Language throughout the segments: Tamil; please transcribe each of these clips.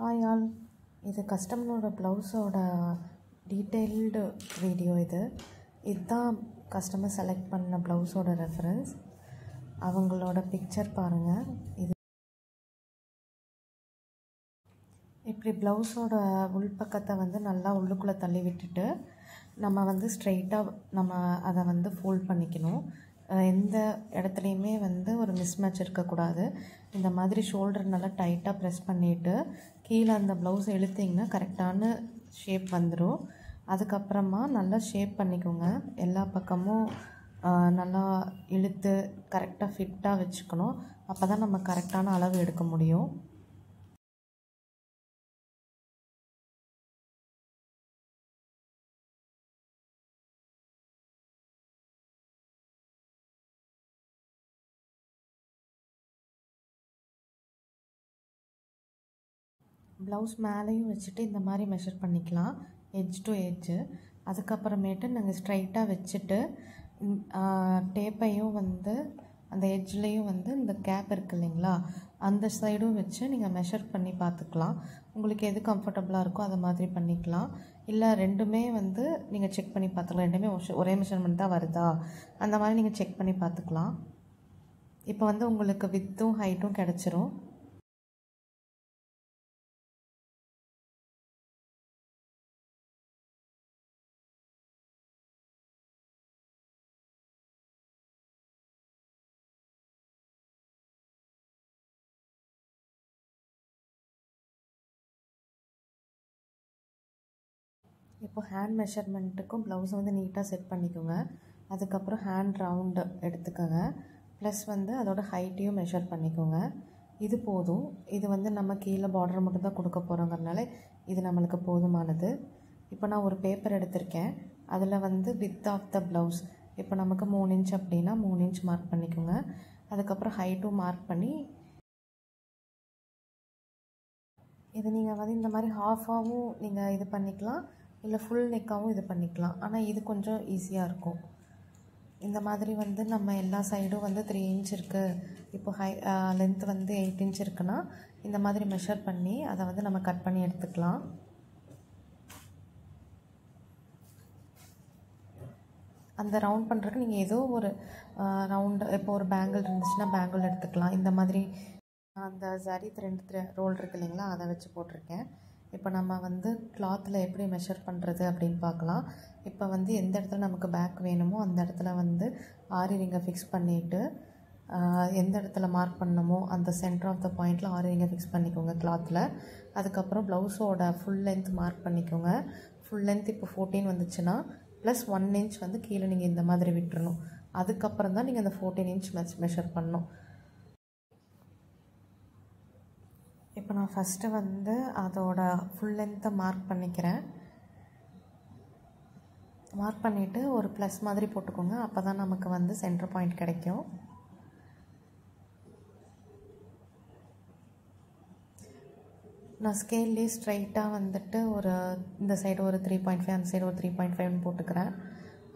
ஹாய் ஆல், இது கஸ்டமரோட ப்ளவுஸோட டீட்டெயில்டு வீடியோ. இதுதான் கஸ்டமர் செலக்ட் பண்ண ப்ளவுஸோட ரெஃபரன்ஸ். அவங்களோட பிக்சர் பாருங்கள். இது இப்படி ப்ளவுஸோட உள்பக்கத்தை நல்லா உள்ளுக்குள்ளே தள்ளி விட்டுட்டு நம்ம ஸ்ட்ரெயிட்டாக அதை ஃபோல்ட் பண்ணிக்கணும். எந்த இடத்துலையுமே ஒரு மிஸ்மேட்ச் இருக்கக்கூடாது. இந்த மாதிரி ஷோல்டர் நல்லா டைட்டாக ப்ரெஸ் பண்ணிவிட்டு கீழே அந்த ப்ளவுஸ் இழுத்திங்கன்னா கரெக்டான ஷேப் வந்துடும். அதுக்கப்புறமா நல்லா ஷேப் பண்ணிக்கோங்க. எல்லா பக்கமும் நல்லா இழுத்து கரெக்டாக ஃபிட்டாக வச்சுக்கணும். அப்போ தான் நம்ம கரெக்டான அளவு எடுக்க முடியும். ப்ளவுஸ் மேலேயும் வச்சுட்டு இந்த மாதிரி மெஷர் பண்ணிக்கலாம், எட்ஜ் டு எட்ஜு. அதுக்கப்புறமேட்டு நாங்கள் ஸ்ட்ரைட்டாக வச்சுட்டு டேப்பையும் அந்த எட்ஜ்லேயும் இந்த கேப் இருக்குது இல்லைங்களா, அந்த சைடும் வச்சு நீங்கள் மெஷர் பண்ணி பார்த்துக்கலாம். உங்களுக்கு எது கம்ஃபர்டபுளாக இருக்கோ அதை மாதிரி பண்ணிக்கலாம். இல்லை ரெண்டுமே நீங்கள் செக் பண்ணி பார்த்துக்கலாம். ரெண்டுமே ஒரே மெஷர்மெண்ட் தான் வருதா அந்த மாதிரி நீங்கள் செக் பண்ணி பார்த்துக்கலாம். இப்போ உங்களுக்கு வித்தும் ஹைட்டும் கிடச்சிரும். இப்போ ஹேண்ட் மெஷர்மெண்ட்டுக்கும் ப்ளவுஸை நீட்டாக செட் பண்ணிக்கோங்க. அதுக்கப்புறம் ஹேண்ட் ரவுண்டு எடுத்துக்கோங்க. ப்ளஸ் அதோட ஹைட்டையும் மெஷர் பண்ணிக்கோங்க. இது போதும். இது நம்ம கீழே பார்டர் மட்டும் தான் கொடுக்க போகிறோங்கிறனால இது நம்மளுக்கு போதுமானது. இப்போ நான் ஒரு பேப்பர் எடுத்திருக்கேன். அதில் வித் ஆஃப் த ப்ளவுஸ் இப்போ நமக்கு 3 இன்ச் அப்படின்னா 3 இன்ச் மார்க் பண்ணிக்கோங்க. அதுக்கப்புறம் ஹைட்டும் மார்க் பண்ணி இது நீங்கள் இந்த மாதிரி ஹாஃபாகவும் நீங்கள் இது பண்ணிக்கலாம், இல்லை ஃபுல் நெக்காகவும் இது பண்ணிக்கலாம். ஆனால் இது கொஞ்சம் ஈஸியாக இருக்கும். இந்த மாதிரி நம்ம எல்லா சைடும் 3 இன்ச் இருக்குது, இப்போ லென்த் 8 இன்ச் இருக்குன்னா இந்த மாதிரி மெஷர் பண்ணி அதை நம்ம கட் பண்ணி எடுத்துக்கலாம். அந்த ரவுண்ட் பண்ணுறதுக்கு நீங்கள் ஏதோ ஒரு ரவுண்டு, இப்போ ஒரு பேங்கிள் இருந்துச்சுன்னா பேங்கிள் எடுத்துக்கலாம். இந்த மாதிரி அந்த சரி த்ரெட் ரோல் இருக்குது இல்லைங்களா, அதை வச்சு போட்டிருக்கேன். இப்போ நம்ம கிளாத்தில் எப்படி மெஷர் பண்ணுறது அப்படின்னு பார்க்கலாம். இப்போ எந்த இடத்துல நமக்கு பேக் வேணுமோ அந்த இடத்துல ஆரி ரிங்கை ஃபிக்ஸ் பண்ணிவிட்டு எந்த இடத்துல மார்க் பண்ணணுமோ அந்த சென்டர் ஆஃப் த பாயிண்டில் ஆரி ரிங்கை ஃபிக்ஸ் பண்ணிக்கோங்க கிளாத்தில். அதுக்கப்புறம் ப்ளவுஸோட ஃபுல் லென்த் மார்க் பண்ணிக்கோங்க. ஃபுல் லென்த் இப்போ 14 வந்துச்சுன்னா ப்ளஸ் 1 இன்ச் கீழே நீங்கள் இந்த மாதிரி விட்டுறணும். அதுக்கப்புறம் தான் நீங்கள் அந்த 14 இன்ச் மெஷர் பண்ணணும். இப்போ நான் ஃபஸ்ட்டு அதோட ஃபுல் லென்த்தை மார்க் பண்ணிக்கிறேன். மார்க் பண்ணிவிட்டு ஒரு ப்ளஸ் மாதிரி போட்டுக்கோங்க. அப்போ தான் நமக்கு சென்டர் பாயிண்ட் கிடைக்கும். நான் ஸ்கேல்லேயே ஸ்ட்ரைட்டாக ஒரு இந்த சைடு ஒரு 3.5 அந்த சைடு ஒரு 3.5 போட்டுக்கிறேன்.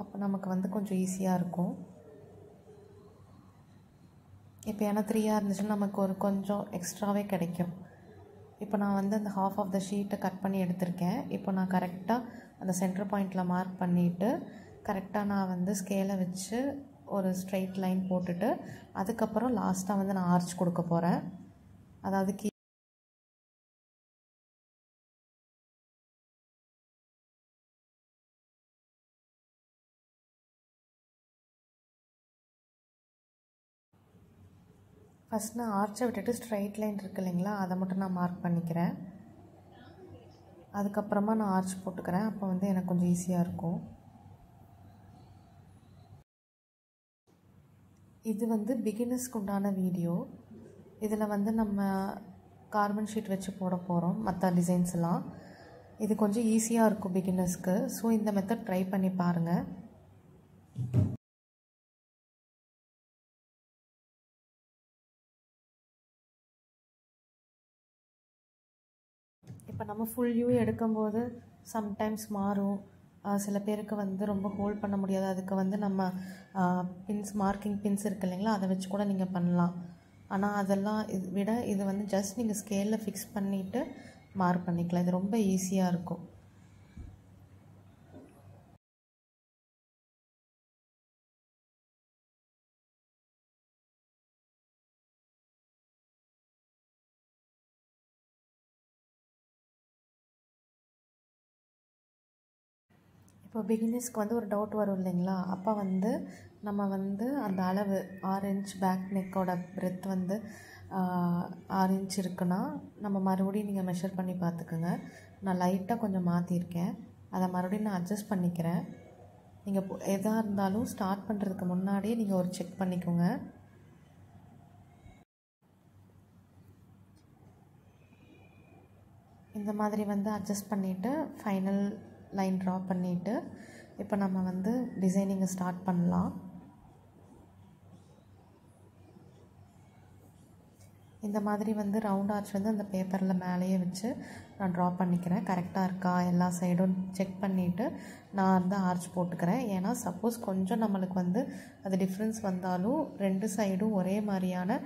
அப்போ நமக்கு கொஞ்சம் ஈஸியாக இருக்கும். இப்போ ஏன்னா 3ஆக இருந்துச்சுன்னா நமக்கு கொஞ்சம் எக்ஸ்ட்ராவே கிடைக்கும். இப்போ நான் அந்த ஹாஃப் ஆஃப் த ஷீட்டை கட் பண்ணி எடுத்திருக்கேன். இப்போ நான் கரெக்டாக அந்த சென்டர் பாயிண்டில் மார்க் பண்ணிவிட்டு கரெக்டாக நான் ஸ்கேலை வச்சு ஒரு ஸ்ட்ரெயிட் லைன் போட்டுட்டு அதுக்கப்புறம் லாஸ்ட்டாக நான் ஆர்ச் கொடுக்க போகிறேன். அதாவது ஃபஸ்ட் நான் ஆர்ச்சை விட்டுட்டு ஸ்ட்ரைட் லைன் இருக்குது இல்லைங்களா, அதை மட்டும் நான் மார்க் பண்ணிக்கிறேன். அதுக்கப்புறமா நான் ஆர்ச் போட்டுக்கிறேன். அப்போ எனக்கு கொஞ்சம் ஈஸியாக இருக்கும். இது பிகினர்ஸ்க்கு உண்டான வீடியோ. இதில் நம்ம கார்பன் ஷீட் வச்சு போட போகிறோம் மற்ற டிசைன்ஸ் எல்லாம். இது கொஞ்சம் ஈஸியாக இருக்கும் பிகினர்ஸ்க்கு. ஸோ இந்த மெத்தட் ட்ரை பண்ணி பாருங்கள். இப்போ நம்ம ஃபுல் வியூ எடுக்கும்போது சம்டைம்ஸ் மாறும். சில பேருக்கு ரொம்ப ஹோல்ட் பண்ண முடியாது. அதுக்கு நம்ம மார்க்கிங் பின்ஸ் இருக்குது இல்லைங்களா, அதை வச்சு கூட நீங்கள் பண்ணலாம். ஆனால் அதெல்லாம் விட இது ஜஸ்ட் நீங்கள் ஸ்கேலில் ஃபிக்ஸ் பண்ணிவிட்டு மார்க் பண்ணிக்கலாம். இது ரொம்ப ஈஸியாக இருக்கும். இப்போ பிகினர்ஸ்க்கு வந்து ஒரு டவுட் வரும் இல்லைங்களா, அப்போ வந்து நம்ம வந்து அந்த அளவு 6 இன்ச் பேக் நெக்கோட பிரெத் வந்து 6 இன்ச் இருக்குன்னா நம்ம மறுபடியும் நீங்கள் மெஷர் பண்ணி பார்த்துக்குங்க. நான் லைட்டாக கொஞ்சம் மாற்றிருக்கேன், அதை மறுபடியும் நான் அட்ஜஸ்ட் பண்ணிக்கிறேன். நீங்கள் எதாக இருந்தாலும் ஸ்டார்ட் பண்ணுறதுக்கு முன்னாடியே நீங்கள் ஒரு செக் பண்ணிக்கோங்க. இந்த மாதிரி வந்து அட்ஜஸ்ட் பண்ணிவிட்டு ஃபைனல் லைன் ட்ரா பண்ணிவிட்டு இப்போ நம்ம வந்து டிசைனிங்கை ஸ்டார்ட் பண்ணலாம். இந்த மாதிரி வந்து ரவுண்ட் ஆர்ச் வந்து அந்த பேப்பரில் மேலேயே வச்சு நான் ட்ரா பண்ணிக்கிறேன். கரெக்டாக இருக்கா எல்லா சைடும் செக் பண்ணிவிட்டு நான் வந்து ஆர்ச் போட்டுக்கிறேன். ஏன்னா சப்போஸ் கொஞ்சம் நம்மளுக்கு வந்து அது டிஃப்ரென்ஸ் வந்தாலும் 2 சைடும் ஒரே மாதிரியான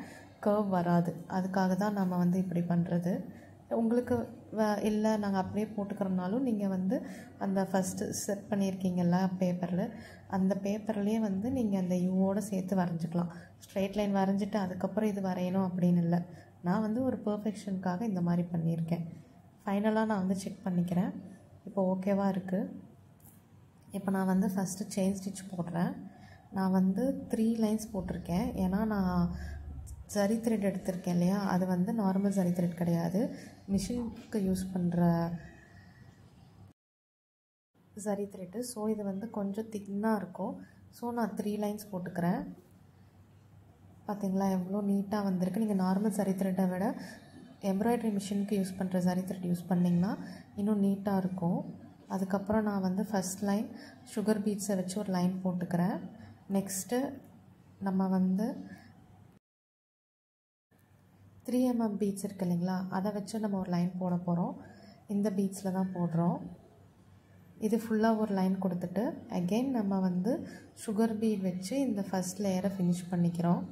கர்வ் வராது. அதுக்காக தான் நம்ம வந்து இப்படி பண்ணுறது. உங்களுக்கு இல்லை நாங்கள் அப்படியே போட்டுக்கிறோம்னாலும் நீங்கள் வந்து அந்த ஃபஸ்ட்டு செட் பண்ணியிருக்கீங்கல்ல பேப்பரில், அந்த பேப்பர்லேயே வந்து நீங்கள் அந்த யூவோடு சேர்த்து வரைஞ்சிக்கலாம். ஸ்ட்ரெயிட் லைன் வரைஞ்சிட்டு அதுக்கப்புறம் இது வரையணும் அப்படின்னு இல்லை. நான் வந்து ஒரு பெர்ஃபெக்ஷனுக்காக இந்த மாதிரி பண்ணியிருக்கேன். ஃபைனலாக நான் வந்து செக் பண்ணிக்கிறேன். இப்போ ஓகேவாக இருக்குது. இப்போ நான் வந்து ஃபஸ்ட்டு செயின் ஸ்டிச் போடுறேன். நான் வந்து 3 லைன்ஸ் போட்டிருக்கேன். ஏன்னா நான் ஜரி த்ரெட் எடுத்திருக்கேன் இல்லையா, அது வந்து நார்மல் ஜரி த்ரெட் கிடையாது, மிஷினுக்கு யூஸ் பண்ணுற ஜரி த்ரெட்டு. ஸோ இது வந்து கொஞ்சம் தின்னாக இருக்கும். ஸோ நான் 3 லைன்ஸ் போட்டுக்கிறேன். பார்த்திங்களா எவ்வளோ நீட்டாக வந்திருக்கு. நீங்கள் நார்மல் ஜரி த்ரெட்டை விட எம்ப்ராய்டரி மிஷினுக்கு யூஸ் பண்ணுற ஜரி த்ரெட் யூஸ் பண்ணிங்கன்னா இன்னும் நீட்டாக இருக்கும். அதுக்கப்புறம் நான் வந்து ஃபஸ்ட் லைன் சுகர் பீட்ஸை வச்சு ஒரு லைன் போட்டுக்கிறேன். நெக்ஸ்ட்டு நம்ம வந்து 3 mm பீட்ஸ் இருக்குது இல்லைங்களா, அதை வச்சு நம்ம ஒரு லைன் போட போகிறோம். இந்த பீட்ஸில் தான் போடுறோம். இது ஃபுல்லாக ஒரு லைன் கொடுத்துட்டு அகெயின் நம்ம வந்து சுகர் பீட் வச்சு இந்த ஃபஸ்ட் லேயரை ஃபினிஷ் பண்ணிக்கிறோம்.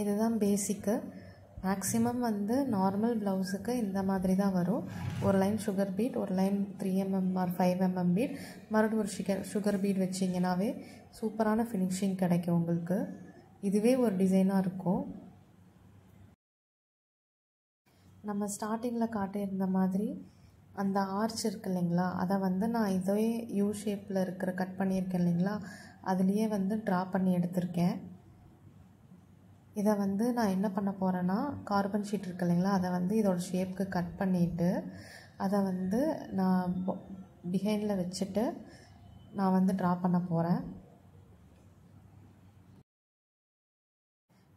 இதுதான் பேசிக்கு. மேக்ஸிமம் வந்து நார்மல் ப்ளவுஸுக்கு இந்த மாதிரி தான் வரும். ஒரு லைன் சுகர் பீட், ஒரு line 3 mm or 5 mm bead, மறுபடியும் ஒரு சுகர் பீட் வச்சிங்கனாவே சூப்பரான ஃபினிஷிங் கிடைக்கும் உங்களுக்கு. இதுவே ஒரு டிசைனாக இருக்கும். நம்ம ஸ்டார்டிங்கில் காட்டியிருந்த மாதிரி அந்த ஆர்ச் இருக்குது இல்லைங்களா, அதை வந்து நான் இதே யூ ஷேப்பில் இருக்கிற கட் பண்ணியிருக்கேன் இல்லைங்களா, அதுலேயே வந்து ட்ரா பண்ணி எடுத்திருக்கேன். இதை வந்து நான் என்ன பண்ண போகிறேன்னா, கார்பன் ஷீட் இருக்குது இல்லைங்களா, அதை வந்து இதோட ஷேப்புக்கு கட் பண்ணிவிட்டு அதை வந்து நான் பிஹைண்டில் வச்சுட்டு நான் வந்து ட்ரா பண்ண போகிறேன்.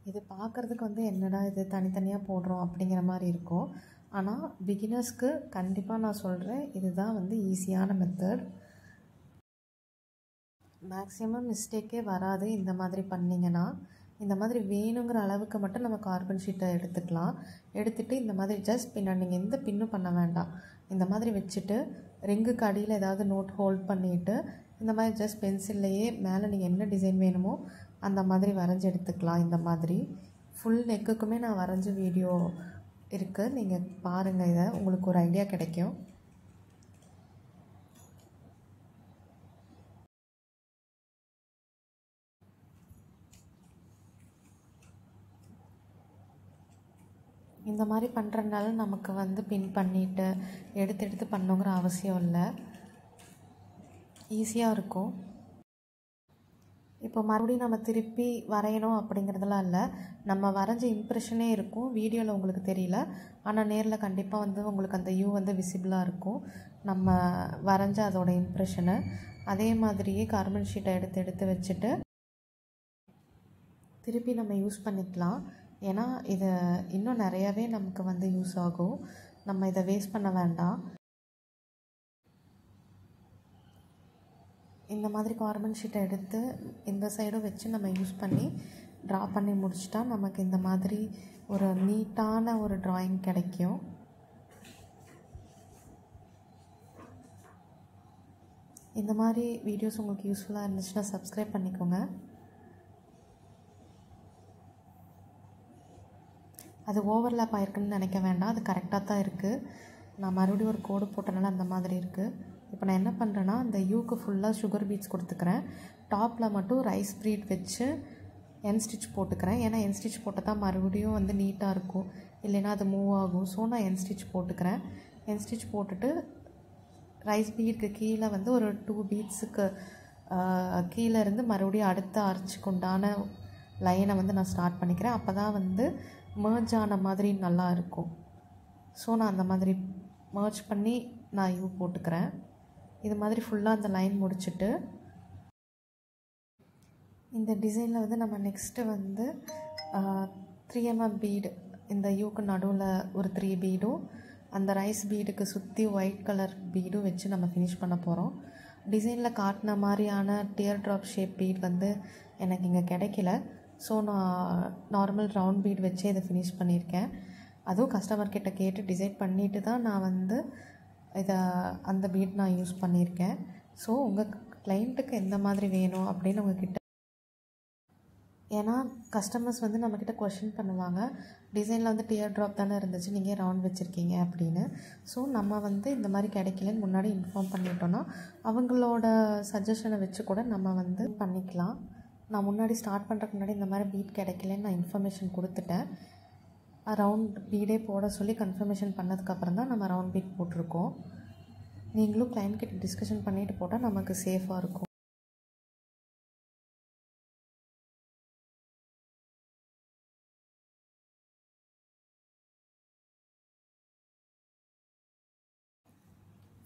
இது பார்க்குறதுக்கு வந்து என்னடா இது தனித்தனியாக போடுறோம் அப்படிங்கிற மாதிரி இருக்கும். ஆனால் பிகினர்ஸ்க்கு கண்டிப்பாக நான் சொல்கிறேன், இதுதான் வந்து ஈஸியான மெத்தட். மேக்ஸிமம் மிஸ்டேக்கே வராது இந்த மாதிரி பண்ணிங்கன்னா. இந்த மாதிரி வேணுங்கிற அளவுக்கு மட்டும் நம்ம கார்பன் ஷீட்டை எடுத்துக்கலாம். எடுத்துகிட்டு இந்த மாதிரி ஜஸ்ட் பின்னாடி நீங்கள் எந்த பின்னும் பண்ண வேண்டாம். இந்த மாதிரி வச்சுட்டு ரிங்குக்கு அடியில் ஏதாவது நோட் ஹோல்ட் பண்ணிவிட்டு இந்த மாதிரி ஜஸ்ட் பென்சில்லையே மேலே நீங்கள் என்ன டிசைன் வேணுமோ அந்த மாதிரி வரைஞ்சி எடுத்துக்கலாம். இந்த மாதிரி ஃபுல் நெக்குக்குமே நான் வரைஞ்ச வீடியோ இருக்குது, நீங்கள் பாருங்கள். இதை உங்களுக்கு ஒரு ஐடியா கிடைக்கும். இந்த மாதிரி பண்ணுறதுனால நமக்கு வந்து பின் பண்ணிவிட்டு எடுத்து பண்ணுங்கிற அவசியம் இல்லை, ஈஸியாக இருக்கும். இப்போ மறுபடியும் நம்ம திருப்பி வரையணும் அப்படிங்கிறதுலாம் இல்லை, நம்ம வரைஞ்ச இம்ப்ரெஷனே இருக்கும். வீடியோவில் உங்களுக்கு தெரியல, ஆனால் நேரில் கண்டிப்பாக வந்து உங்களுக்கு அந்த யூ வந்து விசிபிளாக இருக்கும், நம்ம வரைஞ்ச அதோட இம்ப்ரெஷனு. அதே மாதிரியே கார்பன் ஷீட்டை எடுத்து வச்சுட்டு திருப்பி நம்ம யூஸ் பண்ணிக்கலாம். ஏன்னா இது இன்னும் நிறையாவே நமக்கு வந்து யூஸ் ஆகும், நம்ம இதை வேஸ்ட் பண்ண வேண்டாம். இந்த மாதிரி கார்பன் ஷீட்டை எடுத்து இந்த சைடும் வச்சு நம்ம யூஸ் பண்ணி ட்ரா பண்ணி முடிச்சிட்டா நமக்கு இந்த மாதிரி ஒரு நீட்டான ஒரு ட்ராயிங் கிடைக்கும். இந்த மாதிரி வீடியோஸ் உங்களுக்கு யூஸ்ஃபுல்லாக இருந்துச்சுன்னா சப்ஸ்கிரைப் பண்ணிக்கோங்க. அது ஓவர்லேப் ஆகிருக்குன்னு நினைக்க வேண்டாம், அது கரெக்டாக தான் இருக்குது. நான் மறுபடியும் ஒரு கோடு போட்டனால அந்த மாதிரி இருக்குது. இப்போ நான் என்ன பண்ணுறேன்னா, இந்த யூக்கு ஃபுல்லாக சுகர் பீட்ஸ் கொடுத்துக்கிறேன். டாப்பில் மட்டும் ரைஸ் ப்ரீட் வச்சு என் ஸ்டிச் போட்டுக்கிறேன். ஏன்னா என் ஸ்டிச் போட்டால் தான் மறுபடியும் வந்து நீட்டாக இருக்கும், இல்லைன்னா அது மூவ் ஆகும். ஸோ நான் என் ஸ்டிச் போட்டுக்கிறேன். என் ஸ்டிச் போட்டுட்டு ரைஸ் பீடுக்கு கீழே வந்து ஒரு 2 பீட்ஸுக்கு கீழே இருந்து மறுபடியும் அடுத்த ஆர்ச்சுக்கு உண்டான லைனை வந்து நான் ஸ்டார்ட் பண்ணிக்கிறேன். அப்போ தான் வந்து மர்ஜ் ஆன மாதிரி நல்லா இருக்கும். ஸோ நான் அந்த மாதிரி மர்ஜ் பண்ணி நான் யூ போட்டுக்கிறேன். இது மாதிரி ஃபுல்லாக அந்த லைன் முடிச்சுட்டு இந்த டிசைனில் வந்து நம்ம நெக்ஸ்ட்டு வந்து 3mm பீடு இந்த யூக்கு நடுவில் ஒரு 3 பீடும் அந்த ரைஸ் பீடுக்கு சுற்றி ஒயிட் கலர் பீடும் வச்சு நம்ம ஃபினிஷ் பண்ண போகிறோம். டிசைனில் காட்டின மாதிரியான டியர் ட்ராப் ஷேப் பீட் வந்து எனக்கு இங்கே கிடைக்கல. ஸோ நான் நார்மல் ரவுண்ட் பீட் வச்சே இதை ஃபினிஷ் பண்ணியிருக்கேன். அதுவும் கஸ்டமர்கிட்ட கேட்டு டிசைட் பண்ணிவிட்டு தான் நான் வந்து அந்த பீட் நான் யூஸ் பண்ணியிருக்கேன். ஸோ உங்கள் கிளைண்ட்டுக்கு எந்த மாதிரி வேணும் அப்படின்னு உங்ககிட்ட, ஏன்னா கஸ்டமர்ஸ் வந்து நம்மக்கிட்ட கொஷின் பண்ணுவாங்க, டிசைனில் வந்து டியர் ட்ராப் தானே இருந்துச்சு, நீங்கள் ரவுண்ட் வச்சுருக்கீங்க அப்படின்னு. ஸோ நம்ம வந்து இந்த மாதிரி கிடைக்கலன்னு முன்னாடி இன்ஃபார்ம் பண்ணிட்டோன்னா அவங்களோட சஜஷனை வச்சு கூட நம்ம வந்து பண்ணிக்கலாம். நான் முன்னாடி ஸ்டார்ட் பண்ணுறதுக்கு முன்னாடி இந்த மாதிரி பீட் கிடைக்கலன்னு நான் இன்ஃபர்மேஷன் கொடுத்துட்டேன். ரவுண்ட் பீடே போட சொல்லி கன்ஃபர்மேஷன் பண்ணதுக்கப்புறம் தான் நம்ம ரவுண்ட் பீட் போட்டிருக்கோம். நீங்களும் கிளைண்ட் கிட்ட டிஸ்கஷன் பண்ணிவிட்டு போட்டால் நமக்கு சேஃபாக இருக்கும்.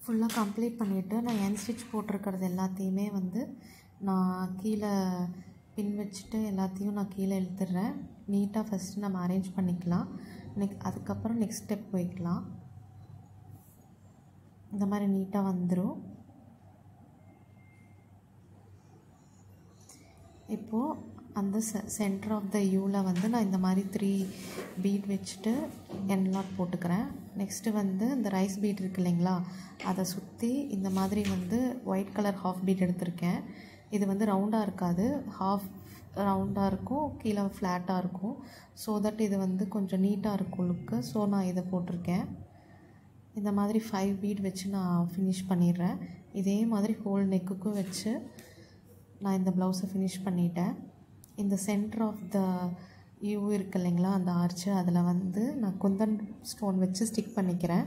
ஃபுல்லாக கம்ப்ளீட் பண்ணிவிட்டு நான் என் ஸ்டிச் போட்டிருக்கிறது எல்லாத்தையுமே வந்து நான் கீழே பின் வச்சுட்டு எல்லாத்தையும் நான் கீழே இழுத்துடுறேன். நீட்டாக ஃபஸ்ட்டு நம்ம அரேஞ்ச் பண்ணிக்கலாம். அதுக்கப்புறம் நெக்ஸ்ட் ஸ்டெப் போய்க்கலாம். இந்த மாதிரி நீட்டாக வந்துடும். இப்போது அந்த சென்டர் ஆஃப் த யூவில் வந்து நான் இந்த மாதிரி 3 பீட் வச்சுட்டு என் நாட் போட்டுக்கிறேன். நெக்ஸ்ட்டு வந்து இந்த ரைஸ் பீட் இருக்குது இல்லைங்களா, அதை சுற்றி இந்த மாதிரி வந்து ஒயிட் கலர் ஹாஃப் பீட் எடுத்திருக்கேன். இது வந்து ரவுண்டாக இருக்காது, ஹாஃப் ரவுண்டாக இருக்கும், கீழே ஃப்ளாட்டாக இருக்கும். ஸோ தட் இது வந்து கொஞ்சம் நீட்டாக இருக்கும் லுக்கு. ஸோ நான் இதை போட்டிருக்கேன். இந்த மாதிரி 5 பீட் வச்சு நான் ஃபினிஷ் பண்ணிடுறேன். இதே மாதிரி ஹோல் நெக்குக்கும் வச்சு நான் இந்த ப்ளவுஸை ஃபினிஷ் பண்ணிட்டேன். இந்த சென்டர் ஆஃப் த யூ இருக்குது இல்லைங்களா, அந்த ஆர்ச்சு, அதில் வந்து நான் குந்தன் ஸ்டோன் வச்சு ஸ்டிக் பண்ணிக்கிறேன்.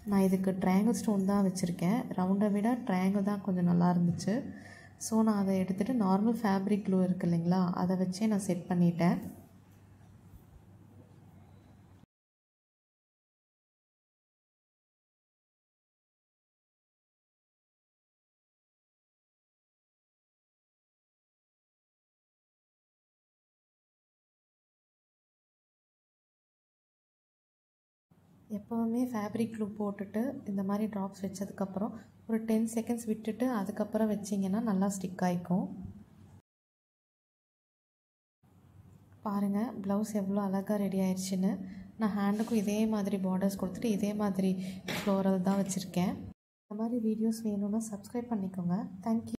நான் இதுக்கு ட்ரையாங்கிள் ஸ்டோன் தான் வச்சுருக்கேன். ரவுண்டை விட ட்ரையாங்கிள் தான் கொஞ்சம் நல்லா இருந்துச்சு. ஸோ நான் அதை எடுத்துகிட்டு நார்மல் ஃபேப்ரிக் க்ளூ இருக்குது இல்லைங்களா, அதை வச்சே நான் செட் பண்ணிட்டேன். எப்போவுமே ஃபேப்ரிக் க்ளூ போட்டுட்டு இந்த மாதிரி ட்ராப்ஸ் வச்சதுக்கப்புறம் ஒரு 10 செகண்ட்ஸ் விட்டுட்டு அதுக்கப்புறம் வச்சிங்கன்னா நல்லா ஸ்டிக் ஆகிக்கும். பாருங்கள் ப்ளவுஸ் எவ்வளோ அழகாக ரெடி ஆயிடுச்சுன்னு. நான் ஹேண்டுக்கும் இதே மாதிரி பார்டர்ஸ் கொடுத்துட்டு இதே மாதிரி ஃப்ளோரல் தான் வச்சுருக்கேன். இந்த மாதிரி வீடியோஸ் வேணும்னா சப்ஸ்கிரைப் பண்ணிக்கோங்க. தேங்க்யூ.